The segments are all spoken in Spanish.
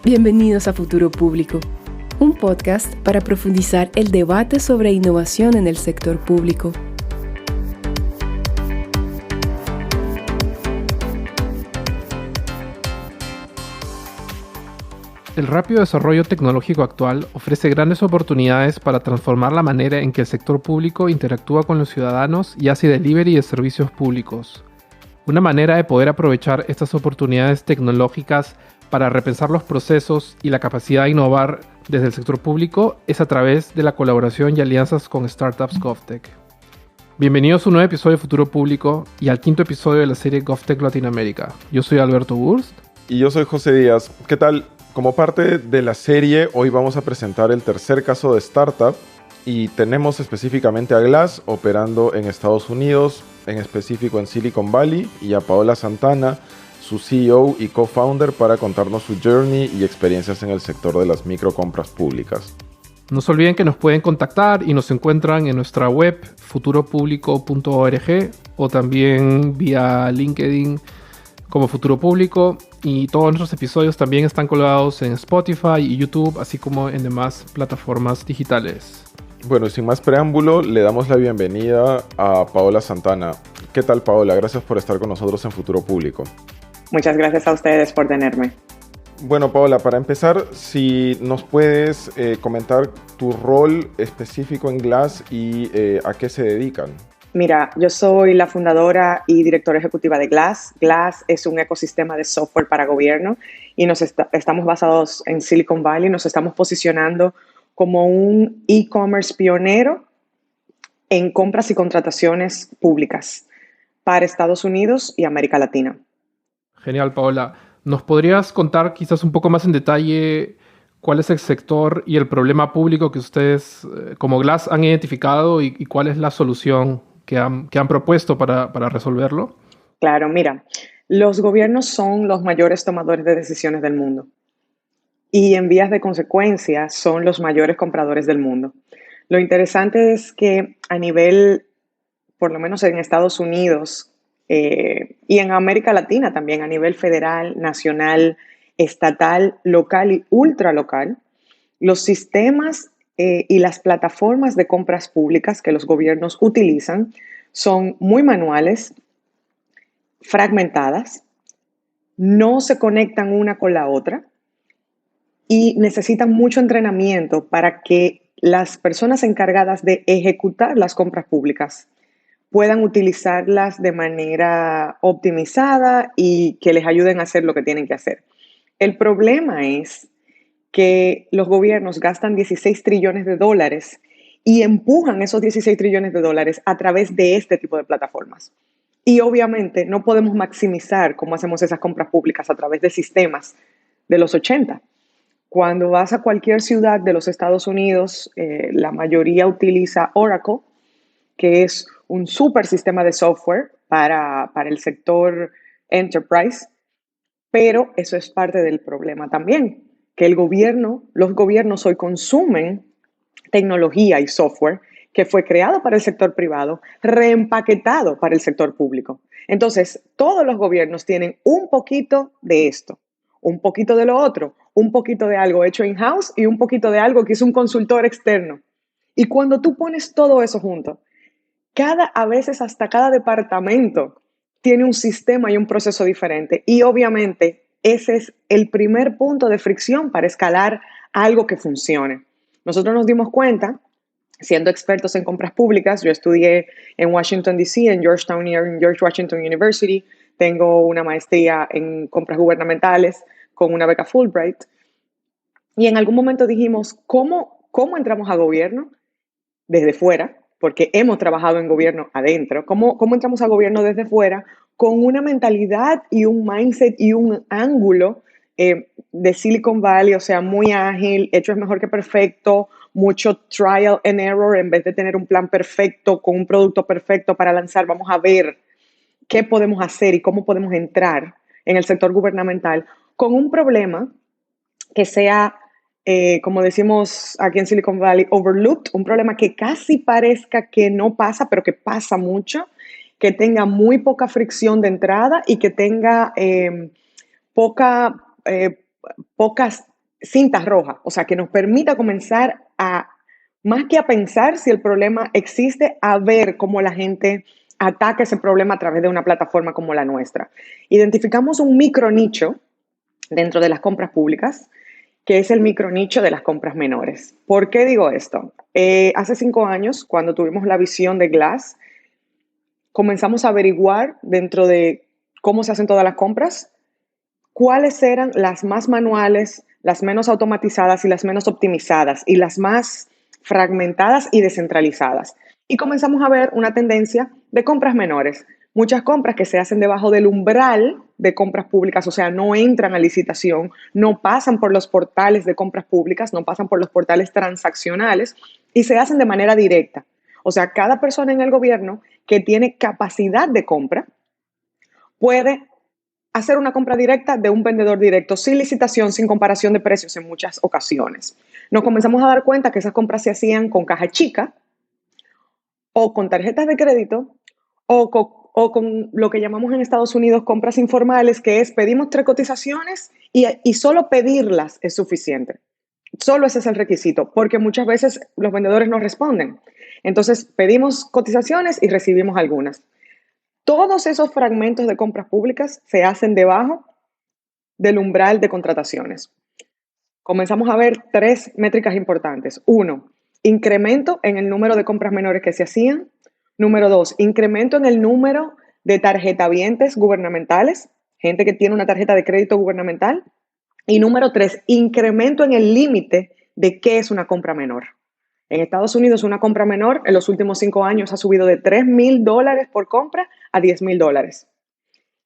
Bienvenidos a Futuro Público, un podcast para profundizar el debate sobre innovación en el sector público. El rápido desarrollo tecnológico actual ofrece grandes oportunidades para transformar la manera en que el sector público interactúa con los ciudadanos y hace delivery de servicios públicos. Una manera de poder aprovechar estas oportunidades tecnológicas para repensar los procesos y la capacidad de innovar desde el sector público es a través de la colaboración y alianzas con startups GovTech. Bienvenidos a un nuevo episodio de Futuro Público y al quinto episodio de la serie GovTech Latinoamérica. Yo soy Alberto Wurst. Y yo soy José Díaz. ¿Qué tal? Como parte de la serie, hoy vamos a presentar el tercer caso de startup y tenemos específicamente a Glass operando en Estados Unidos, en específico en Silicon Valley, y a Paola Santana, su CEO y co-founder, para contarnos su journey y experiencias en el sector de las microcompras públicas. No se olviden que nos pueden contactar y nos encuentran en nuestra web futuropublico.org o también vía LinkedIn como Futuro Público, y todos nuestros episodios también están colgados en Spotify y YouTube, así como en demás plataformas digitales. Bueno, sin más preámbulo, le damos la bienvenida a Paola Santana. ¿Qué tal, Paola? Gracias por estar con nosotros en Futuro Público. Muchas gracias a ustedes por tenerme. Bueno, Paola, para empezar, si nos puedes comentar tu rol específico en Glass y a qué se dedican. Mira, yo soy la fundadora y directora ejecutiva de Glass. Glass es un ecosistema de software para gobierno y estamos basados en Silicon Valley. Nos estamos posicionando como un e-commerce pionero en compras y contrataciones públicas para Estados Unidos y América Latina. Genial, Paola. ¿Nos podrías contar quizás un poco más en detalle cuál es el sector y el problema público que ustedes como Glass han identificado y cuál es la solución que han propuesto para resolverlo? Claro, mira, los gobiernos son los mayores tomadores de decisiones del mundo y en vías de consecuencia son los mayores compradores del mundo. Lo interesante es que a nivel, por lo menos en Estados Unidos y en América Latina también, a nivel federal, nacional, estatal, local y ultralocal, los sistemas y las plataformas de compras públicas que los gobiernos utilizan son muy manuales, fragmentadas, no se conectan una con la otra y necesitan mucho entrenamiento para que las personas encargadas de ejecutar las compras públicas puedan utilizarlas de manera optimizada y que les ayuden a hacer lo que tienen que hacer. El problema es que los gobiernos gastan 16 trillones de dólares y empujan esos 16 trillones de dólares a través de este tipo de plataformas. Y obviamente no podemos maximizar cómo hacemos esas compras públicas a través de sistemas de los 80. Cuando vas a cualquier ciudad de los Estados Unidos, la mayoría utiliza Oracle, que es un súper sistema de software para el sector enterprise, pero eso es parte del problema también, que los gobiernos hoy consumen tecnología y software que fue creado para el sector privado, reempaquetado para el sector público. Entonces, todos los gobiernos tienen un poquito de esto, un poquito de lo otro, un poquito de algo hecho in-house y un poquito de algo que es un consultor externo. Y cuando tú pones todo eso junto, a veces hasta cada departamento tiene un sistema y un proceso diferente. Y obviamente ese es el primer punto de fricción para escalar algo que funcione. Nosotros nos dimos cuenta, siendo expertos en compras públicas, yo estudié en Washington, D.C., en George Washington University, tengo una maestría en compras gubernamentales con una beca Fulbright, y en algún momento dijimos, ¿cómo entramos a gobierno desde fuera? Porque hemos trabajado en gobierno adentro. ¿Cómo entramos a gobierno desde fuera con una mentalidad y un mindset y un ángulo de Silicon Valley, o sea, muy ágil, hecho es mejor que perfecto, mucho trial and error en vez de tener un plan perfecto con un producto perfecto para lanzar? Vamos a ver qué podemos hacer y cómo podemos entrar en el sector gubernamental con un problema que sea, como decimos aquí en Silicon Valley, overlooked, un problema que casi parezca que no pasa, pero que pasa mucho, que tenga muy poca fricción de entrada y que tenga pocas cinta roja, o sea, que nos permita comenzar a, más que a pensar si el problema existe, a ver cómo la gente ataca ese problema a través de una plataforma como la nuestra. Identificamos un micronicho dentro de las compras públicas, que es el micronicho de las compras menores. ¿Por qué digo esto? Hace 5 años, cuando tuvimos la visión de Glass, comenzamos a averiguar dentro de cómo se hacen todas las compras, cuáles eran las más manuales, las menos automatizadas y las menos optimizadas y las más fragmentadas y descentralizadas. Y comenzamos a ver una tendencia de compras menores. Muchas compras que se hacen debajo del umbral de compras públicas, o sea, no entran a licitación, no pasan por los portales de compras públicas, no pasan por los portales transaccionales y se hacen de manera directa. O sea, cada persona en el gobierno que tiene capacidad de compra puede hacer una compra directa de un vendedor directo, sin licitación, sin comparación de precios en muchas ocasiones. Nos comenzamos a dar cuenta que esas compras se hacían con caja chica o con tarjetas de crédito o con lo que llamamos en Estados Unidos compras informales, que es pedimos 3 cotizaciones y solo pedirlas es suficiente. Solo ese es el requisito, porque muchas veces los vendedores no responden. Entonces pedimos cotizaciones y recibimos algunas. Todos esos fragmentos de compras públicas se hacen debajo del umbral de contrataciones. Comenzamos a ver 3 métricas importantes. 1, incremento en el número de compras menores que se hacían. Número 2, incremento en el número de tarjetavientes gubernamentales, gente que tiene una tarjeta de crédito gubernamental. Y número 3, incremento en el límite de qué es una compra menor. En Estados Unidos, una compra menor en los últimos 5 años ha subido de $3,000 por compra a $10,000.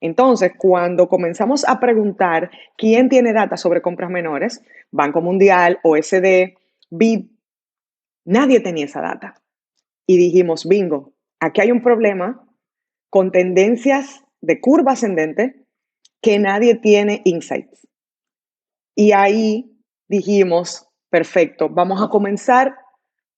Entonces, cuando comenzamos a preguntar quién tiene data sobre compras menores, Banco Mundial, OSD, BID, nadie tenía esa data. Y dijimos, bingo, aquí hay un problema con tendencias de curva ascendente que nadie tiene insights. Y ahí dijimos, perfecto, vamos a comenzar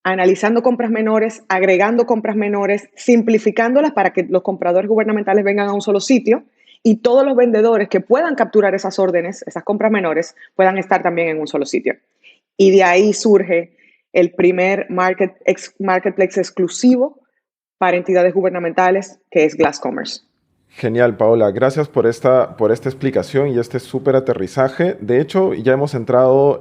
analizando compras menores, agregando compras menores, simplificándolas para que los compradores gubernamentales vengan a un solo sitio y todos los vendedores que puedan capturar esas órdenes, esas compras menores, puedan estar también en un solo sitio. Y de ahí surge el primer marketplace exclusivo para entidades gubernamentales, que es Glass Commerce. Genial, Paola. Gracias por esta explicación y este súper aterrizaje. De hecho, ya hemos entrado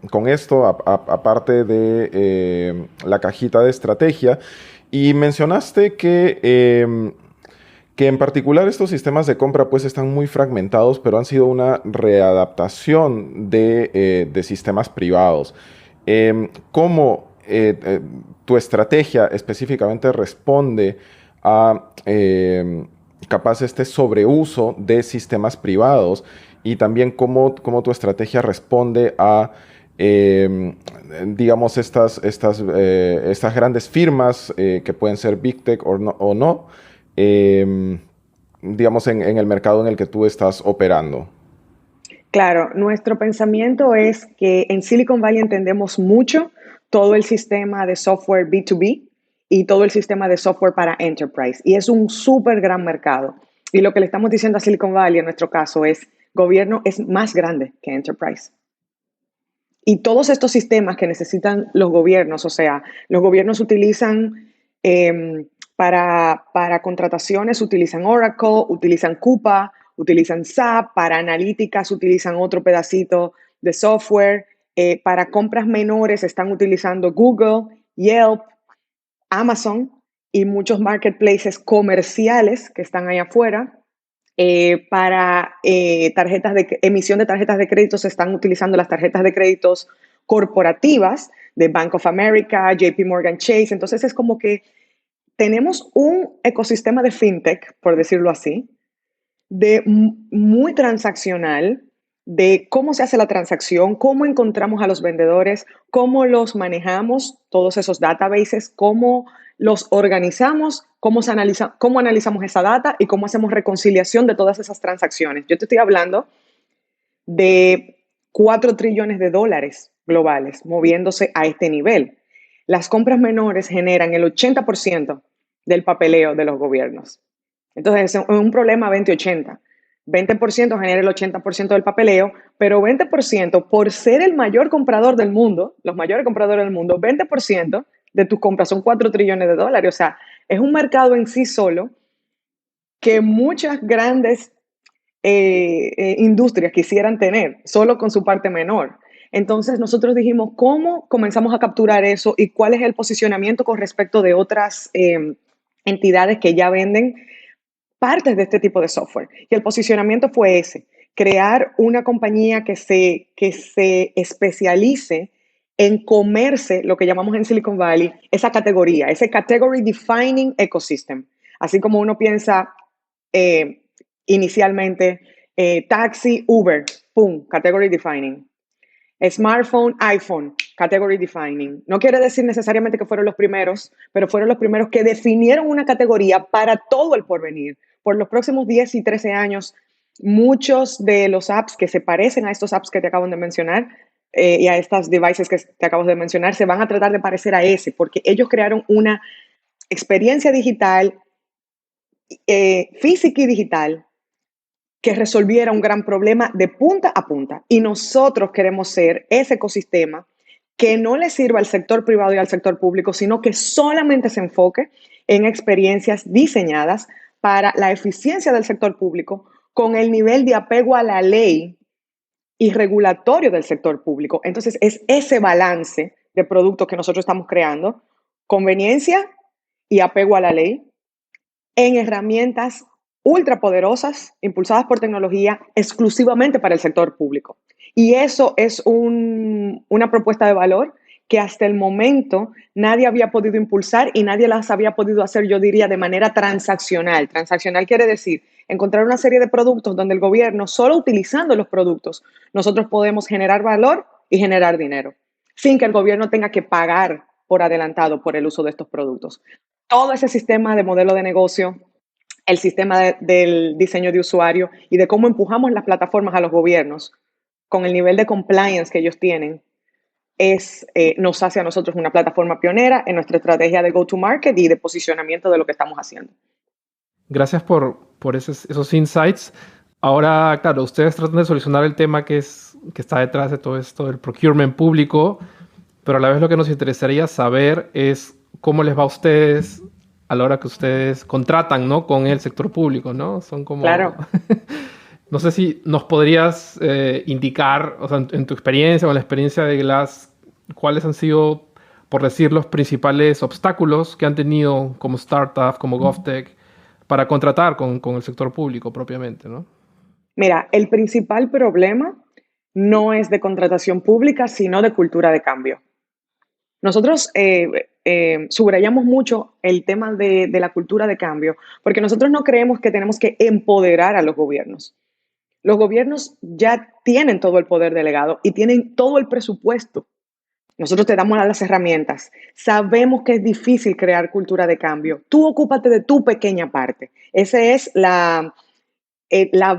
con esto, aparte de la cajita de estrategia, y mencionaste que en particular estos sistemas de compra pues están muy fragmentados, pero han sido una readaptación de sistemas privados. ¿Cómo tu estrategia específicamente responde a capaz este sobreuso de sistemas privados y también cómo tu estrategia responde a digamos estas grandes firmas que pueden ser Big Tech o no, digamos en el mercado en el que tú estás operando? Claro, nuestro pensamiento es que en Silicon Valley entendemos mucho todo el sistema de software B2B y todo el sistema de software para enterprise. Y es un súper gran mercado. Y lo que le estamos diciendo a Silicon Valley en nuestro caso es, gobierno es más grande que enterprise. Y todos estos sistemas que necesitan los gobiernos, o sea, los gobiernos utilizan para contrataciones, utilizan Oracle, utilizan Coupa, utilizan SAP, para analíticas utilizan otro pedacito de software, para compras menores están utilizando Google, Yelp, Amazon y muchos marketplaces comerciales que están allá afuera. Para emisión de tarjetas de crédito se están utilizando las tarjetas de créditos corporativas de Bank of America, JP Morgan Chase. Entonces es como que tenemos un ecosistema de fintech, por decirlo así, muy transaccional, de cómo se hace la transacción, cómo encontramos a los vendedores, cómo los manejamos, todos esos databases, cómo los organizamos, cómo analizamos esa data y cómo hacemos reconciliación de todas esas transacciones. Yo te estoy hablando de $4 trillones globales moviéndose a este nivel. Las compras menores generan el 80% del papeleo de los gobiernos. Entonces, es un problema 20-80. 20% genera el 80% del papeleo, pero 20% por ser el mayor comprador del mundo, los mayores compradores del mundo, 20% de tus compras son 4 trillones de dólares. O sea, es un mercado en sí solo que muchas grandes industrias quisieran tener, solo con su parte menor. Entonces nosotros dijimos, ¿cómo comenzamos a capturar eso y cuál es el posicionamiento con respecto de otras entidades que ya venden partes de este tipo de software? Y el posicionamiento fue ese, crear una compañía que se especialice en comerse, lo que llamamos en Silicon Valley, esa categoría, ese category defining ecosystem. Así como uno piensa inicialmente, taxi, Uber, pum, category defining. Smartphone, iPhone, category defining. No quiere decir necesariamente que fueron los primeros, pero fueron los primeros que definieron una categoría para todo el porvenir. Por los próximos 10 y 13 años, muchos de los apps que se parecen a estos apps que te acabo de mencionar y a estas devices que te acabo de mencionar, se van a tratar de parecer a ese, porque ellos crearon una experiencia digital, física y digital, que resolviera un gran problema de punta a punta. Y nosotros queremos ser ese ecosistema que no le sirva al sector privado y al sector público, sino que solamente se enfoque en experiencias diseñadas para la eficiencia del sector público con el nivel de apego a la ley y regulatorio del sector público. Entonces, es ese balance de productos que nosotros estamos creando, conveniencia y apego a la ley, en herramientas ultrapoderosas, impulsadas por tecnología, exclusivamente para el sector público. Y eso es una propuesta de valor que hasta el momento nadie había podido impulsar y nadie las había podido hacer, yo diría, de manera transaccional. Transaccional quiere decir encontrar una serie de productos donde el gobierno, solo utilizando los productos, nosotros podemos generar valor y generar dinero, sin que el gobierno tenga que pagar por adelantado por el uso de estos productos. Todo ese sistema de modelo de negocio, el sistema del diseño de usuario y de cómo empujamos las plataformas a los gobiernos con el nivel de compliance que ellos tienen, nos hace a nosotros una plataforma pionera en nuestra estrategia de go-to-market y de posicionamiento de lo que estamos haciendo. Gracias por esos insights. Ahora, claro, ustedes tratan de solucionar el tema que está detrás de todo esto del procurement público, pero a la vez lo que nos interesaría saber es cómo les va a ustedes a la hora que ustedes contratan, ¿no?, con el sector público, ¿no? Son como... Claro. No sé si nos podrías indicar, o sea, en tu experiencia o en la experiencia de Glass, cuáles han sido, por decir, los principales obstáculos que han tenido como startup, como GovTech, para contratar con el sector público propiamente, ¿no? Mira, el principal problema no es de contratación pública, sino de cultura de cambio. Nosotros subrayamos mucho el tema de la cultura de cambio, porque nosotros no creemos que tenemos que empoderar a los gobiernos. Los gobiernos ya tienen todo el poder delegado y tienen todo el presupuesto. Nosotros te damos las herramientas. Sabemos que es difícil crear cultura de cambio. Tú ocúpate de tu pequeña parte. Esa es la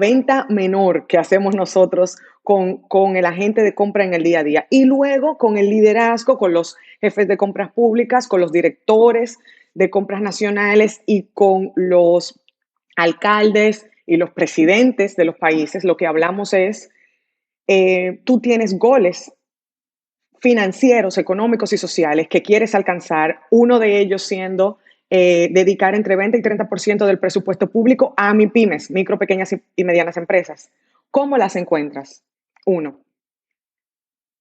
venta menor que hacemos nosotros con el agente de compra en el día a día. Y luego con el liderazgo, con los jefes de compras públicas, con los directores de compras nacionales y con los alcaldes y los presidentes de los países, lo que hablamos es, tú tienes goles financieros, económicos y sociales que quieres alcanzar, uno de ellos siendo dedicar entre 20 y 30% del presupuesto público a MIPYMES, micro, pequeñas y medianas empresas. ¿Cómo las encuentras? Uno,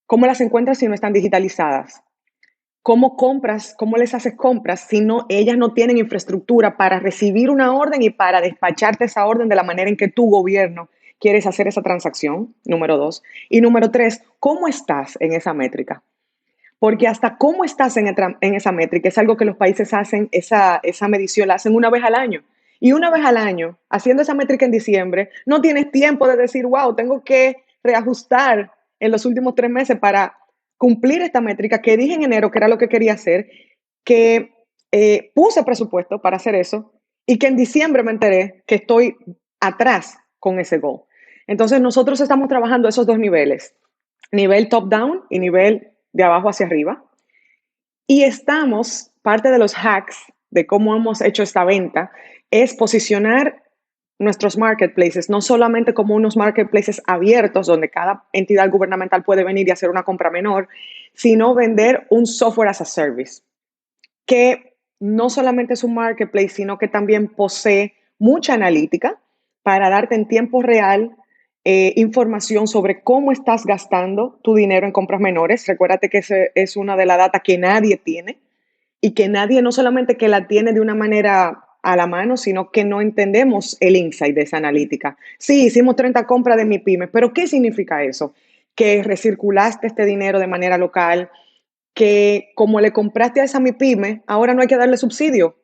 ¿cómo las encuentras si no están digitalizadas? ¿Cómo compras? ¿Cómo les haces compras si ellas no tienen infraestructura para recibir una orden y para despacharte esa orden de la manera en que tu gobierno quieres hacer esa transacción? Número 2. Y número 3, ¿cómo estás en esa métrica? Porque hasta cómo estás en esa métrica es algo que los países hacen, esa medición la hacen una vez al año. Y una vez al año, haciendo esa métrica en diciembre, no tienes tiempo de decir, wow, tengo que reajustar en los últimos 3 meses para cumplir esta métrica que dije en enero que era lo que quería hacer, que puse presupuesto para hacer eso y que en diciembre me enteré que estoy atrás con ese goal. Entonces nosotros estamos trabajando esos dos niveles, nivel top-down y nivel de abajo hacia arriba. Y parte de los hacks de cómo hemos hecho esta venta, es posicionar nuestros marketplaces, no solamente como unos marketplaces abiertos donde cada entidad gubernamental puede venir y hacer una compra menor, sino vender un software as a service, que no solamente es un marketplace, sino que también posee mucha analítica para darte en tiempo real información sobre cómo estás gastando tu dinero en compras menores. Recuérdate que esa es una de las data que nadie tiene y que nadie no solamente que la tiene de una manera a la mano, sino que no entendemos el insight de esa analítica. Sí, hicimos 30 compras de mi pyme, pero ¿qué significa eso? Que recirculaste este dinero de manera local, que como le compraste a esa mi pyme, ahora no hay que darle subsidio,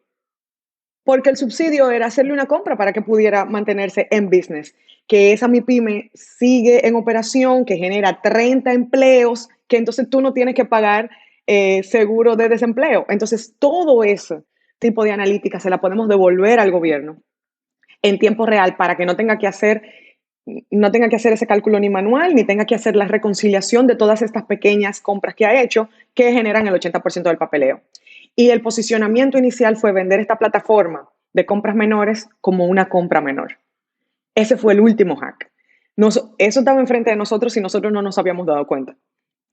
porque el subsidio era hacerle una compra para que pudiera mantenerse en business, que esa mi pyme sigue en operación, que genera 30 empleos, que entonces tú no tienes que pagar seguro de desempleo. Entonces, todo ese tipo de analítica se la podemos devolver al gobierno en tiempo real para que no tenga que hacer ese cálculo ni manual, ni tenga que hacer la reconciliación de todas estas pequeñas compras que ha hecho, que generan el 80% del papeleo. Y el posicionamiento inicial fue vender esta plataforma de compras menores como una compra menor. Ese fue el último hack. Eso estaba enfrente de nosotros y nosotros no nos habíamos dado cuenta.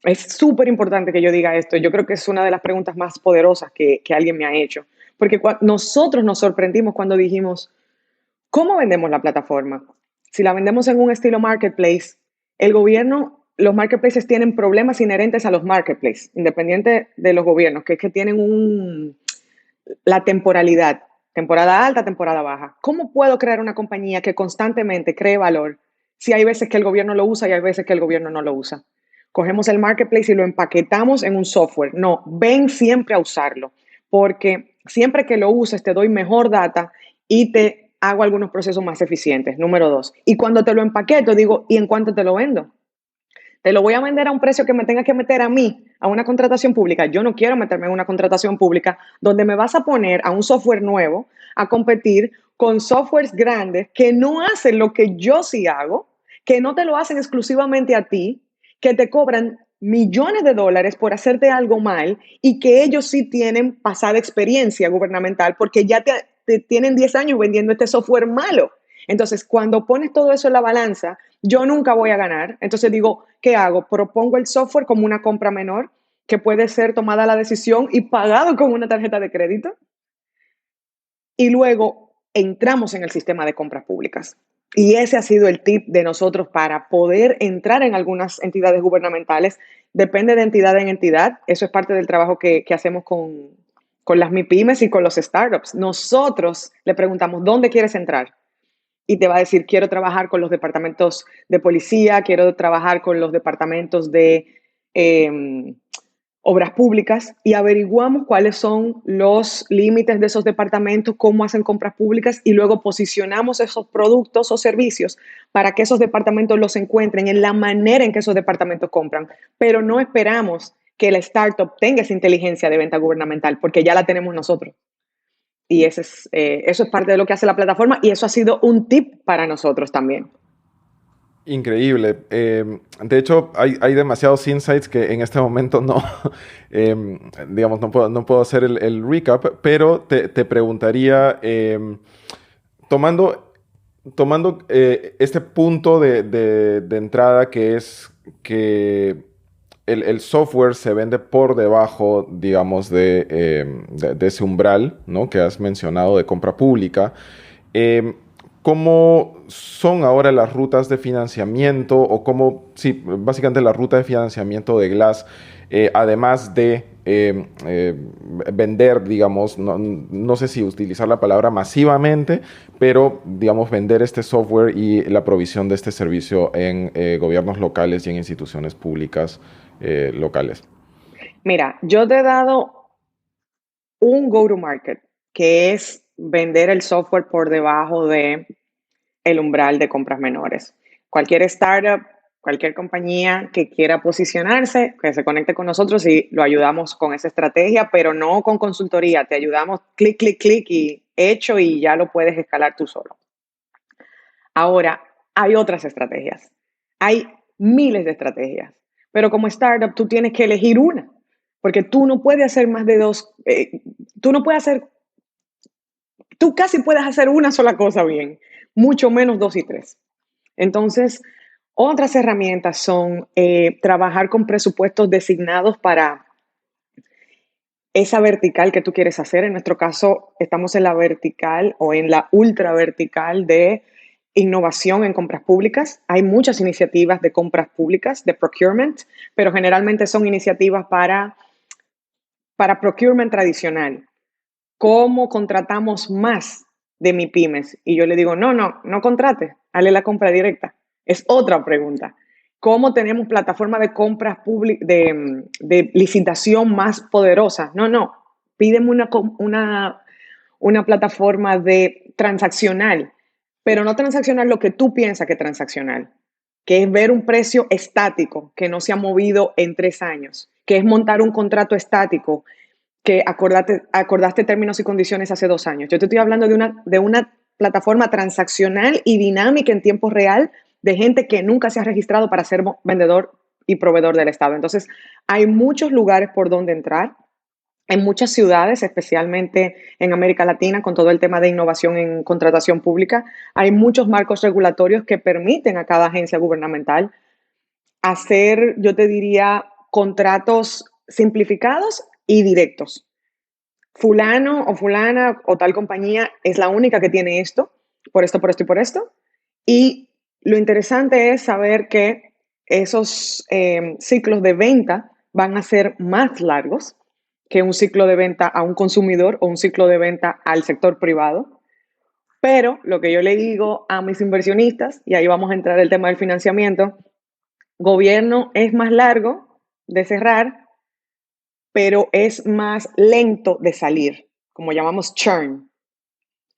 Es súper importante que yo diga esto. Yo creo que es una de las preguntas más poderosas que alguien me ha hecho. Porque nosotros nos sorprendimos cuando dijimos, ¿cómo vendemos la plataforma? Si la vendemos en un estilo marketplace, el gobierno, los marketplaces tienen problemas inherentes a los marketplaces, independiente de los gobiernos, que es que tienen la temporalidad, temporada alta, temporada baja. ¿Cómo puedo crear una compañía que constantemente cree valor si hay veces que el gobierno lo usa y hay veces que el gobierno no lo usa? Cogemos el marketplace y lo empaquetamos en un software. No, ven siempre a usarlo, porque siempre que lo uses te doy mejor data y te hago algunos procesos más eficientes. Número 2. Y cuando te lo empaqueto, digo, ¿y en cuánto te lo vendo? Te lo voy a vender a un precio que me tenga que meter a mí, a una contratación pública. Yo no quiero meterme en una contratación pública donde me vas a poner a un software nuevo a competir con softwares grandes que no hacen lo que yo sí hago, que no te lo hacen exclusivamente a ti, que te cobran millones de dólares por hacerte algo mal y que ellos sí tienen pasada experiencia gubernamental porque ya te tienen 10 años vendiendo este software malo. Entonces, cuando pones todo eso en la balanza, yo nunca voy a ganar. Entonces digo, ¿qué hago? Propongo el software como una compra menor que puede ser tomada la decisión y pagado con una tarjeta de crédito. Y luego entramos en el sistema de compras públicas. Y ese ha sido el tip de nosotros para poder entrar en algunas entidades gubernamentales. Depende de entidad en entidad. Eso es parte del trabajo que hacemos con las MIPYMES y con los startups. Nosotros le preguntamos, ¿dónde quieres entrar? Y te va a decir, quiero trabajar con los departamentos de policía, quiero trabajar con los departamentos de obras públicas y averiguamos cuáles son los límites de esos departamentos, cómo hacen compras públicas y luego posicionamos esos productos o servicios para que esos departamentos los encuentren en la manera en que esos departamentos compran. Pero no esperamos que la startup tenga esa inteligencia de venta gubernamental porque ya la tenemos nosotros. Y eso es parte de lo que hace la plataforma y eso ha sido un tip para nosotros también. Increíble. De hecho, hay demasiados insights que en este momento no, digamos, no puedo hacer el recap, pero te preguntaría, tomando este punto de entrada que es que el software se vende por debajo, digamos, de ese umbral, ¿no?, que has mencionado de compra pública. ¿Cómo son ahora las rutas de financiamiento o cómo, sí, básicamente la ruta de financiamiento de Glass, además de vender, digamos, no sé si utilizar la palabra masivamente, pero, digamos, vender este software y la provisión de este servicio en gobiernos locales y en instituciones públicas locales? Mira, yo te he dado un go-to-market, que es vender el software por debajo de el umbral de compras menores. Cualquier startup, cualquier compañía que quiera posicionarse, que se conecte con nosotros y lo ayudamos con esa estrategia, pero no con consultoría. Te ayudamos clic, clic, clic y hecho y ya lo puedes escalar tú solo. Ahora, hay otras estrategias. Hay miles de estrategias, pero como startup tú tienes que elegir una, porque tú no puedes hacer más de dos, tú casi puedes hacer una sola cosa bien, mucho menos 2 y 3. Entonces, otras herramientas son trabajar con presupuestos designados para esa vertical que tú quieres hacer. En nuestro caso, estamos en la vertical o en la ultra vertical de innovación en compras públicas. Hay muchas iniciativas de compras públicas, de procurement, pero generalmente son iniciativas para procurement tradicional. ¿Cómo contratamos más de MIPYMES? Y yo le digo, no contrate, hazle la compra directa. Es otra pregunta. ¿Cómo tenemos plataforma de compras públicas, de licitación más poderosa? No, pídeme una plataforma de transaccional, pero no transaccional lo que tú piensas que es transaccional, que es ver un precio estático que no se ha movido en 3 años, que es montar un contrato estático que acordaste términos y condiciones hace 2 años. Yo te estoy hablando de una plataforma transaccional y dinámica en tiempo real de gente que nunca se ha registrado para ser vendedor y proveedor del Estado. Entonces, hay muchos lugares por donde entrar. En muchas ciudades, especialmente en América Latina, con todo el tema de innovación en contratación pública, hay muchos marcos regulatorios que permiten a cada agencia gubernamental hacer, yo te diría, contratos simplificados y directos. Fulano o fulana o tal compañía es la única que tiene esto, por esto, por esto y por esto. Y lo interesante es saber que esos ciclos de venta van a ser más largos que un ciclo de venta a un consumidor o un ciclo de venta al sector privado. Pero lo que yo le digo a mis inversionistas, y ahí vamos a entrar el tema del financiamiento, gobierno es más largo de cerrar, pero es más lento de salir, como llamamos churn.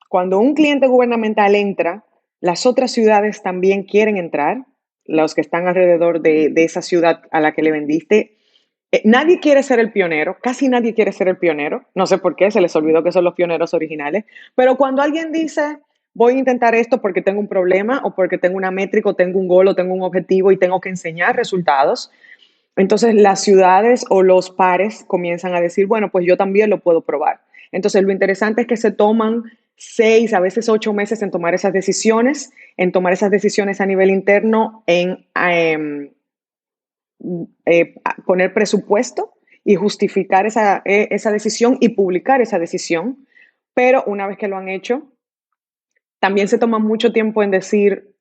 Cuando un cliente gubernamental entra, las otras ciudades también quieren entrar, los que están alrededor de esa ciudad a la que le vendiste. Nadie quiere ser el pionero, casi nadie quiere ser el pionero, no sé por qué, se les olvidó que son los pioneros originales, pero cuando alguien dice, voy a intentar esto porque tengo un problema o porque tengo una métrica o tengo un gol o tengo un objetivo y tengo que enseñar resultados, entonces las ciudades o los pares comienzan a decir, bueno, pues yo también lo puedo probar. Entonces lo interesante es que se toman 6, a veces 8 meses en tomar esas decisiones a nivel interno, en poner presupuesto y justificar esa decisión y publicar esa decisión. Pero una vez que lo han hecho, también se toma mucho tiempo en decir,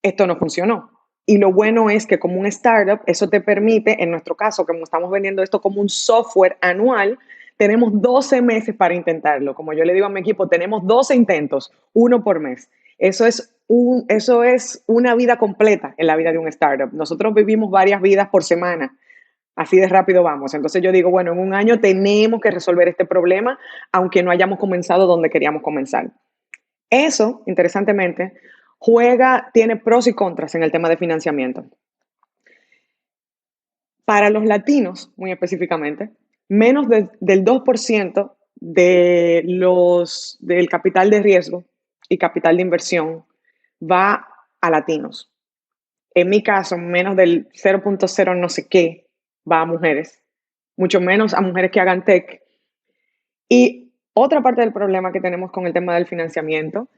esto no funcionó. Y lo bueno es que como un startup, eso te permite, en nuestro caso, como estamos vendiendo esto como un software anual, tenemos 12 meses para intentarlo. Como yo le digo a mi equipo, tenemos 12 intentos, uno por mes. Eso es una vida completa en la vida de un startup. Nosotros vivimos varias vidas por semana. Así de rápido vamos. Entonces yo digo, bueno, en un año tenemos que resolver este problema, aunque no hayamos comenzado donde queríamos comenzar. Eso, interesantemente, tiene pros y contras en el tema de financiamiento. Para los latinos, muy específicamente, menos del 2% del capital de riesgo y capital de inversión va a latinos. En mi caso, menos del 0.0 no sé qué va a mujeres, mucho menos a mujeres que hagan tech. Y otra parte del problema que tenemos con el tema del financiamiento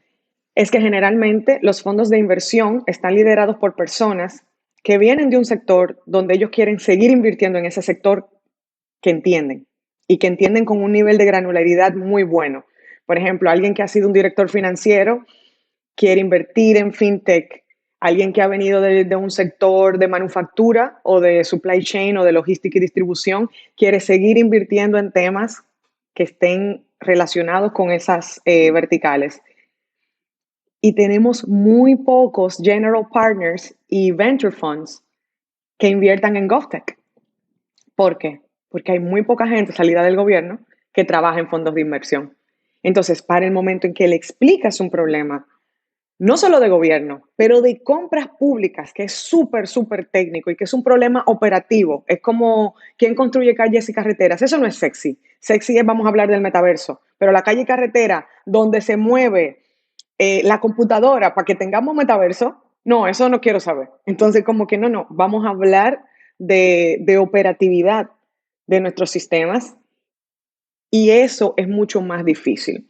es que generalmente los fondos de inversión están liderados por personas que vienen de un sector donde ellos quieren seguir invirtiendo en ese sector que entienden y que entienden con un nivel de granularidad muy bueno. Por ejemplo, alguien que ha sido un director financiero quiere invertir en fintech. Alguien que ha venido de un sector de manufactura o de supply chain o de logística y distribución quiere seguir invirtiendo en temas que estén relacionados con esas verticales. Y tenemos muy pocos general partners y venture funds que inviertan en GovTech. ¿Por qué? Porque hay muy poca gente salida del gobierno que trabaja en fondos de inversión. Entonces, para el momento en que le explicas un problema, no solo de gobierno, pero de compras públicas, que es súper, súper técnico y que es un problema operativo, es como quién construye calles y carreteras. Eso no es sexy. Sexy es, vamos a hablar del metaverso, pero la calle y carretera donde se mueve la computadora para que tengamos metaverso, no, eso no quiero saber. Entonces, como que no, vamos a hablar de operatividad de nuestros sistemas y eso es mucho más difícil,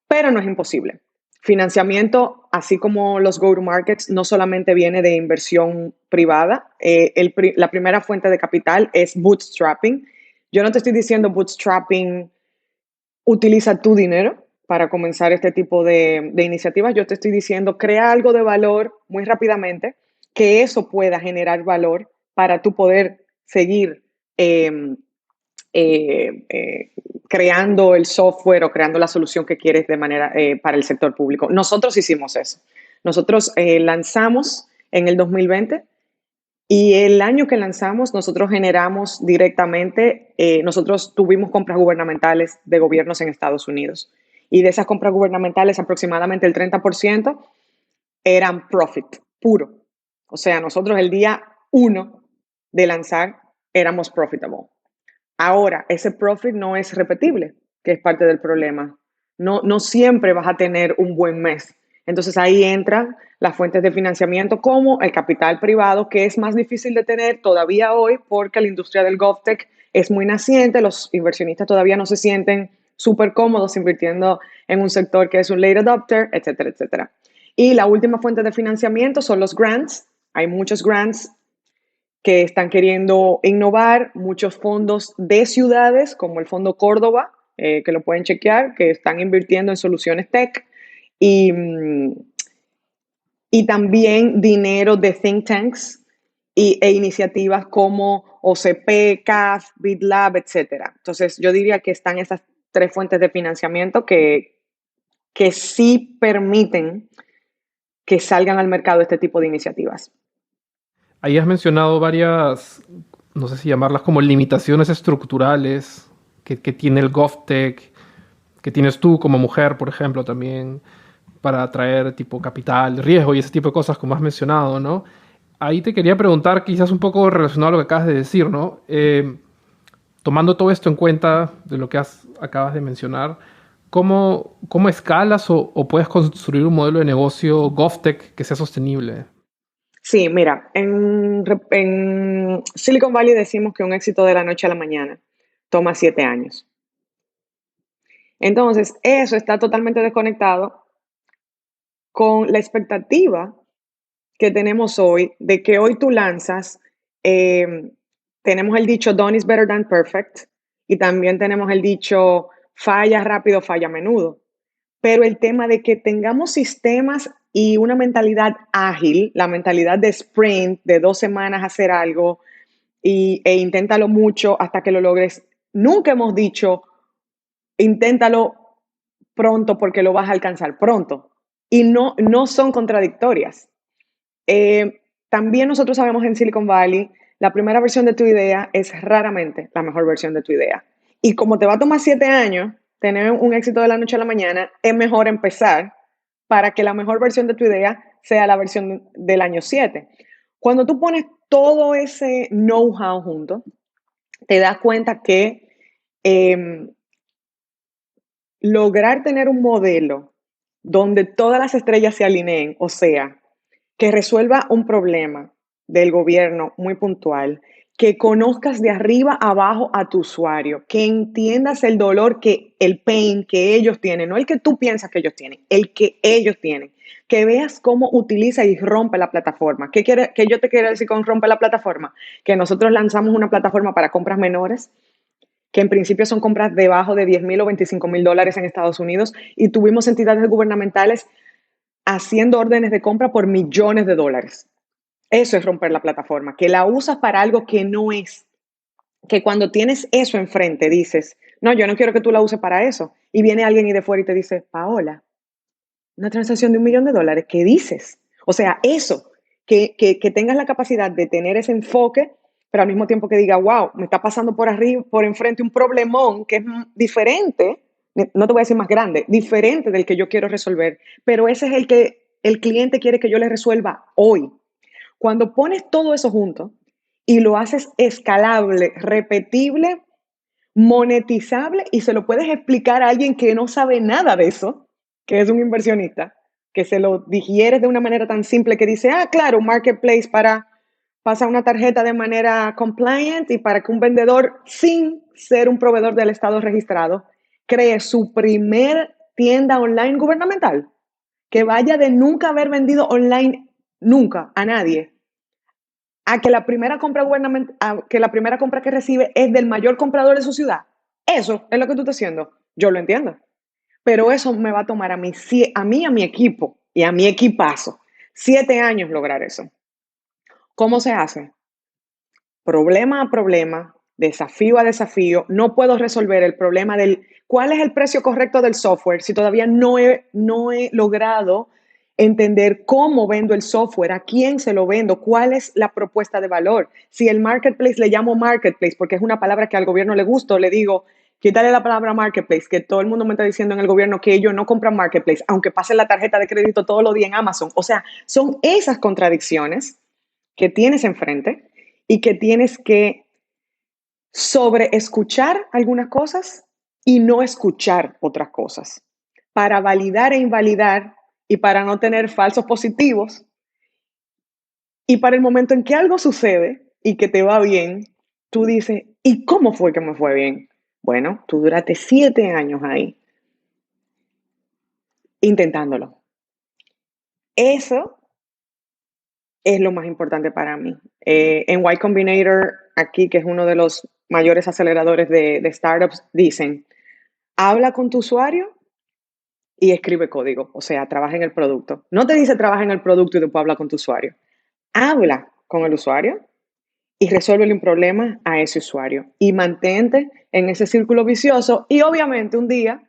pero no es imposible. Financiamiento, así como los go-to-markets, no solamente viene de inversión privada. La primera fuente de capital es bootstrapping. Yo no te estoy diciendo bootstrapping, utiliza tu dinero para comenzar este tipo de iniciativas. Yo te estoy diciendo, crea algo de valor muy rápidamente, que eso pueda generar valor para tú poder seguir eh, creando el software o creando la solución que quieres para el sector público. Nosotros hicimos eso. Nosotros lanzamos en el 2020 y el año que lanzamos nosotros generamos directamente, nosotros tuvimos compras gubernamentales de gobiernos en Estados Unidos y de esas compras gubernamentales aproximadamente el 30% eran profit puro. O sea, nosotros el día 1 de lanzar éramos profitable. Ahora, ese profit no es repetible, que es parte del problema. No siempre vas a tener un buen mes. Entonces ahí entran las fuentes de financiamiento como el capital privado, que es más difícil de tener todavía hoy porque la industria del GovTech es muy naciente, los inversionistas todavía no se sienten súper cómodos invirtiendo en un sector que es un late adopter, etcétera, etcétera. Y la última fuente de financiamiento son los grants. Hay muchos grants que están queriendo innovar, muchos fondos de ciudades, como el Fondo Córdoba, que lo pueden chequear, que están invirtiendo en soluciones tech, y también dinero de think tanks e iniciativas como OCP, CAF, BitLab, etc. Entonces, yo diría que están esas tres fuentes de financiamiento que sí permiten que salgan al mercado este tipo de iniciativas. Ahí has mencionado varias, no sé si llamarlas como limitaciones estructurales que tiene el GovTech, que tienes tú como mujer, por ejemplo, también para atraer tipo capital, riesgo y ese tipo de cosas como has mencionado, ¿no? Ahí te quería preguntar, quizás un poco relacionado a lo que acabas de decir, ¿no? Tomando todo esto en cuenta de lo que acabas de mencionar, ¿cómo escalas o puedes construir un modelo de negocio GovTech que sea sostenible? Sí, mira, en Silicon Valley decimos que un éxito de la noche a la mañana toma 7 años. Entonces, eso está totalmente desconectado con la expectativa que tenemos hoy de que hoy tú lanzas, tenemos el dicho done is better than perfect y también tenemos el dicho falla rápido, falla a menudo. Pero el tema de que tengamos sistemas y una mentalidad ágil, la mentalidad de sprint, de 2 semanas hacer algo e inténtalo mucho hasta que lo logres. Nunca hemos dicho, inténtalo pronto porque lo vas a alcanzar pronto. Y no son contradictorias. También nosotros sabemos en Silicon Valley, la primera versión de tu idea es raramente la mejor versión de tu idea. Y como te va a tomar 7 años tener un éxito de la noche a la mañana, es mejor empezar para que la mejor versión de tu idea sea la versión del año 7. Cuando tú pones todo ese know-how junto, te das cuenta que lograr tener un modelo donde todas las estrellas se alineen, o sea, que resuelva un problema del gobierno muy puntual, que conozcas de arriba abajo a tu usuario, que entiendas el dolor, el pain que ellos tienen, no el que tú piensas que ellos tienen, el que ellos tienen, que veas cómo utiliza y rompe la plataforma. ¿Qué yo te quiero decir con rompe la plataforma? Que nosotros lanzamos una plataforma para compras menores, que en principio son compras debajo de $10,000 o $25,000 en Estados Unidos, y tuvimos entidades gubernamentales haciendo órdenes de compra por millones de dólares. Eso es romper la plataforma, que la usas para algo que no es. Que cuando tienes eso enfrente dices, no, yo no quiero que tú la uses para eso. Y viene alguien y de fuera y te dice, Paola, una transacción de $1,000,000, ¿qué dices? O sea, eso, que tengas la capacidad de tener ese enfoque, pero al mismo tiempo que diga, wow, me está pasando por arriba, por enfrente un problemón que es diferente, no te voy a decir más grande, diferente del que yo quiero resolver, pero ese es el que el cliente quiere que yo le resuelva hoy. Cuando pones todo eso junto y lo haces escalable, repetible, monetizable y se lo puedes explicar a alguien que no sabe nada de eso, que es un inversionista, que se lo digieres de una manera tan simple que dice, claro, un marketplace para pasar una tarjeta de manera compliant y para que un vendedor, sin ser un proveedor del Estado registrado, cree su primer tienda online gubernamental. que vaya de nunca haber vendido online nunca a nadie, a que la primera compra que recibe es del mayor comprador de su ciudad. Eso es lo que tú estás haciendo. Yo lo entiendo. Pero eso me va a tomar a mí, a mi equipo y a mi equipazo, 7 años lograr eso. ¿Cómo se hace? Problema a problema, desafío a desafío. No puedo resolver el problema del cuál es el precio correcto del software si todavía no he logrado entender cómo vendo el software, a quién se lo vendo, cuál es la propuesta de valor. Si el marketplace le llamo marketplace porque es una palabra que al gobierno le gusta, le digo, quítale la palabra marketplace, que todo el mundo me está diciendo en el gobierno que ellos no compran marketplace, aunque pasen la tarjeta de crédito todos los días en Amazon. O sea, son esas contradicciones que tienes enfrente y que tienes que sobreescuchar algunas cosas y no escuchar otras cosas para validar e invalidar y para no tener falsos positivos. Y para el momento en que algo sucede y que te va bien, tú dices, ¿y cómo fue que me fue bien? Bueno, tú duraste 7 años ahí intentándolo. Eso es lo más importante para mí. En Y Combinator, aquí, que es uno de los mayores aceleradores de startups, dicen, habla con tu usuario y escribe código, o sea, trabaja en el producto. No te dice trabaja en el producto y después habla con tu usuario. Habla con el usuario y resuelve un problema a ese usuario y mantente en ese círculo vicioso y obviamente un día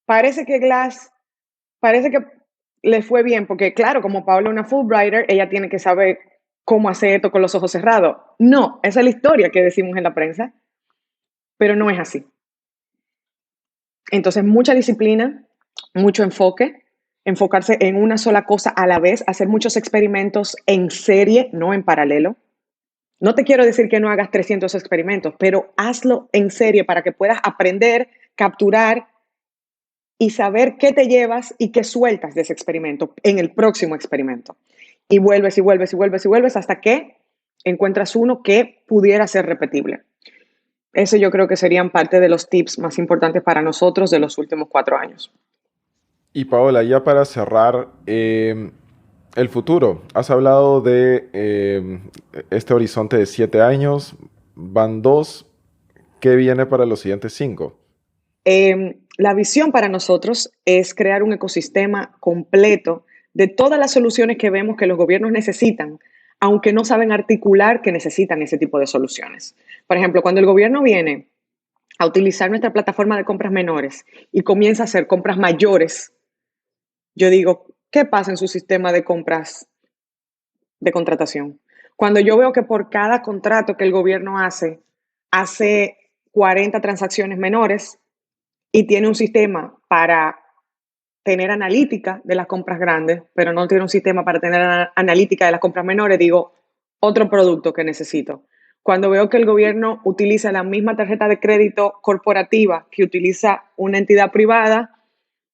parece que le fue bien, porque claro, como Paula es una Fulbrighter, ella tiene que saber cómo hacer esto con los ojos cerrados. No, esa es la historia que decimos en la prensa, pero no es así. Entonces, mucha disciplina, mucho enfoque, enfocarse en una sola cosa a la vez, hacer muchos experimentos en serie, no en paralelo. No te quiero decir que no hagas 300 experimentos, pero hazlo en serie para que puedas aprender, capturar y saber qué te llevas y qué sueltas de ese experimento en el próximo experimento. Y vuelves y vuelves y vuelves y vuelves hasta que encuentras uno que pudiera ser repetible. Eso yo creo que serían parte de los tips más importantes para nosotros de los últimos 4 años. Y Paola, ya para cerrar, el futuro. Has hablado de este horizonte de 7 años, van 2. ¿Qué viene para los siguientes 5? La visión para nosotros es crear un ecosistema completo de todas las soluciones que vemos que los gobiernos necesitan, aunque no saben articular que necesitan ese tipo de soluciones. Por ejemplo, cuando el gobierno viene a utilizar nuestra plataforma de compras menores y comienza a hacer compras mayores, yo digo, ¿qué pasa en su sistema de compras de contratación? Cuando yo veo que por cada contrato que el gobierno hace 40 transacciones menores y tiene un sistema para tener analítica de las compras grandes, pero no tiene un sistema para tener analítica de las compras menores, digo, otro producto que necesito. Cuando veo que el gobierno utiliza la misma tarjeta de crédito corporativa que utiliza una entidad privada,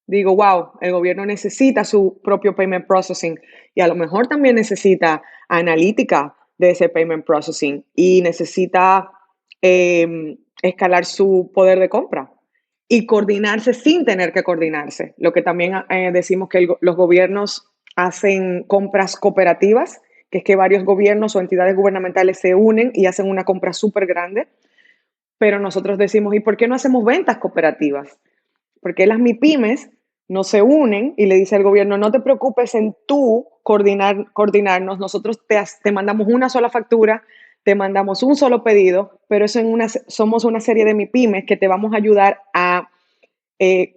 digo, wow, el gobierno necesita su propio payment processing y a lo mejor también necesita analítica de ese payment processing y necesita escalar su poder de compra y coordinarse sin tener que coordinarse. Lo que también decimos que los gobiernos hacen compras cooperativas, que es que varios gobiernos o entidades gubernamentales se unen y hacen una compra súper grande, pero nosotros decimos, ¿y por qué no hacemos ventas cooperativas? Porque las MIPYMES no se unen y le dice al gobierno, no te preocupes en tú coordinarnos, nosotros te mandamos una sola factura, te mandamos un solo pedido, pero eso somos una serie de MIPYMES que te vamos a ayudar a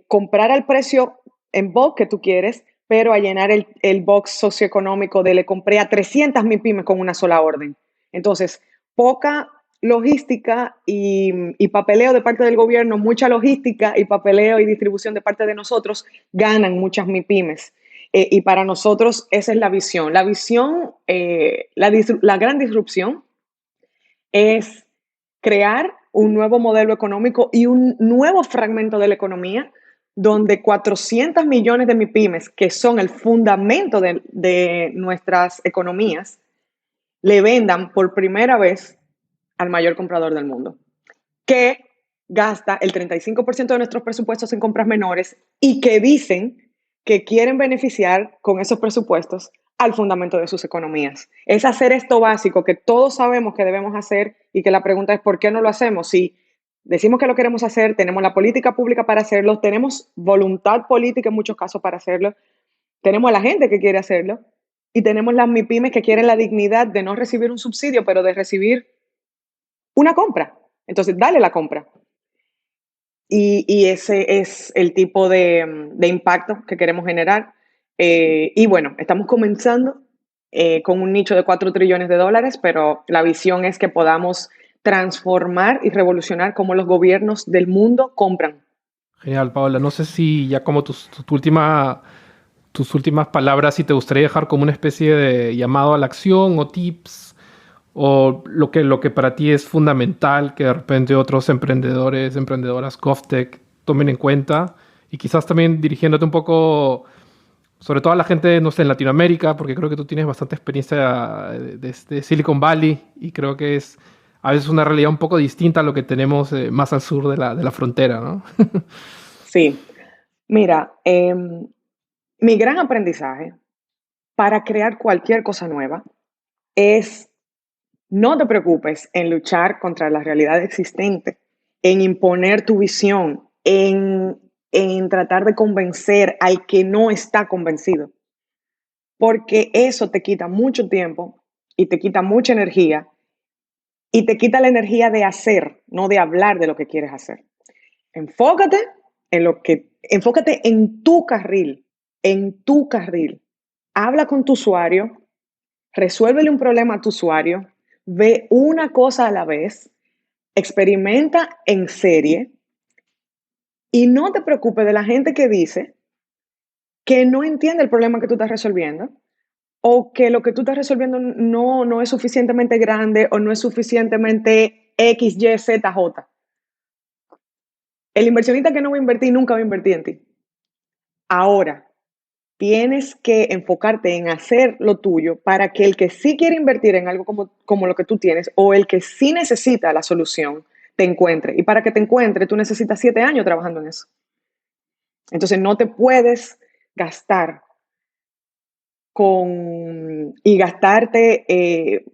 comprar al precio en bulk que tú quieres, pero a llenar el box socioeconómico de le compré a 300 MIPYMES con una sola orden. Entonces, poca logística y papeleo de parte del gobierno, mucha logística y papeleo y distribución de parte de nosotros, ganan muchas MIPYMES. Y para nosotros esa es la visión. La visión, la gran disrupción es crear un nuevo modelo económico y un nuevo fragmento de la economía donde 400 millones de MIPYMES, que son el fundamento de nuestras economías, le vendan por primera vez al mayor comprador del mundo, que gasta el 35% de nuestros presupuestos en compras menores y que dicen que quieren beneficiar con esos presupuestos al fundamento de sus economías. Es hacer esto básico que todos sabemos que debemos hacer y que la pregunta es ¿por qué no lo hacemos? Si decimos que lo queremos hacer, tenemos la política pública para hacerlo, tenemos voluntad política en muchos casos para hacerlo, tenemos a la gente que quiere hacerlo y tenemos las MIPYMES que quieren la dignidad de no recibir un subsidio, pero de recibir una compra. Entonces, dale la compra. Y ese es el tipo de impacto que queremos generar. Y bueno, estamos comenzando con un nicho de $4 trillones, pero la visión es que podamos transformar y revolucionar cómo los gobiernos del mundo compran. Genial, Paola. No sé si ya como tus últimas palabras, si te gustaría dejar como una especie de llamado a la acción o tips, o lo que para ti es fundamental que de repente otros emprendedores, emprendedoras, GovTech tomen en cuenta, y quizás también dirigiéndote un poco, sobre todo a la gente, no sé, en Latinoamérica, porque creo que tú tienes bastante experiencia de Silicon Valley y creo que es a veces una realidad un poco distinta a lo que tenemos más al sur de la frontera, ¿no? Sí. Mira, mi gran aprendizaje para crear cualquier cosa nueva es no te preocupes en luchar contra la realidad existente, en imponer tu visión, en tratar de convencer al que no está convencido, porque eso te quita mucho tiempo y te quita mucha energía y te quita la energía de hacer, no de hablar de lo que quieres hacer. Enfócate en tu carril, Habla con tu usuario, resuélvele un problema a tu usuario, ve una cosa a la vez, experimenta en serie y no te preocupes de la gente que dice que no entiende el problema que tú estás resolviendo o que lo que tú estás resolviendo no es suficientemente grande o no es suficientemente X, Y, Z, J. El inversionista que no va a invertir nunca va a invertir en ti. Ahora, tienes que enfocarte en hacer lo tuyo para que el que sí quiere invertir en algo como lo que tú tienes o el que sí necesita la solución te encuentre. Y para que te encuentre, tú necesitas 7 años trabajando en eso. Entonces, no te puedes gastar y gastarte,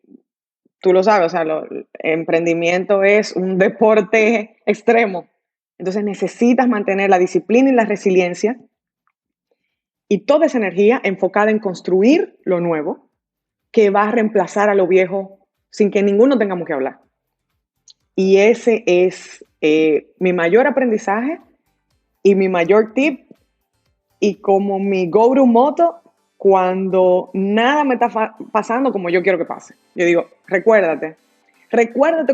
tú lo sabes, o sea, el emprendimiento es un deporte extremo. Entonces, necesitas mantener la disciplina y la resiliencia y toda esa energía enfocada en construir lo nuevo que va a reemplazar a lo viejo sin que ninguno tengamos que hablar. Y ese es mi mayor aprendizaje y mi mayor tip y como mi go-to moto cuando nada me está pasando como yo quiero que pase. Yo digo, recuérdate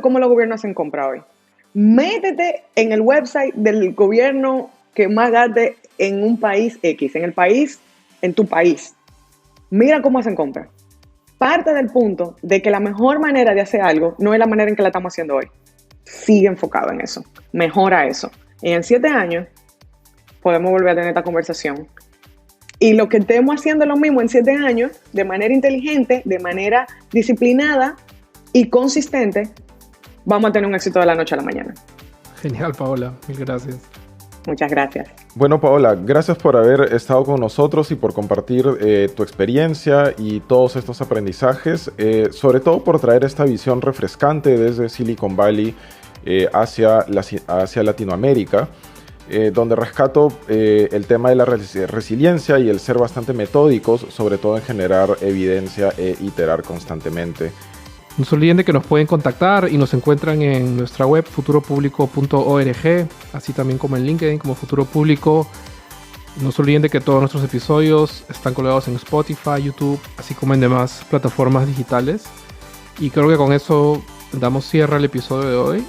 cómo los gobiernos hacen compra hoy. Métete en el website del gobierno que más gaste en un país X, en tu país. Mira cómo hacen compra. Parte del punto de que la mejor manera de hacer algo no es la manera en que la estamos haciendo hoy. Sigue enfocado en eso. Mejora eso. Y en 7 años podemos volver a tener esta conversación. Y lo que estemos haciendo lo mismo en 7 años, de manera inteligente, de manera disciplinada y consistente, vamos a tener un éxito de la noche a la mañana. Genial, Paola. Mil gracias. Muchas gracias. Bueno, Paola, gracias por haber estado con nosotros y por compartir tu experiencia y todos estos aprendizajes, sobre todo por traer esta visión refrescante desde Silicon Valley hacia Latinoamérica, donde rescato el tema de la resiliencia y el ser bastante metódicos, sobre todo en generar evidencia e iterar constantemente. No se olviden de que nos pueden contactar y nos encuentran en nuestra web futuropublico.org, así también como en LinkedIn como Futuro Público. No se olviden de que todos nuestros episodios están colgados en Spotify, YouTube, así como en demás plataformas digitales. Y creo que con eso damos cierre al episodio de hoy.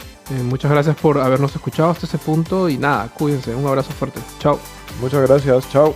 Muchas gracias por habernos escuchado hasta ese punto y nada, cuídense. Un abrazo fuerte. Chao. Muchas gracias. Chao.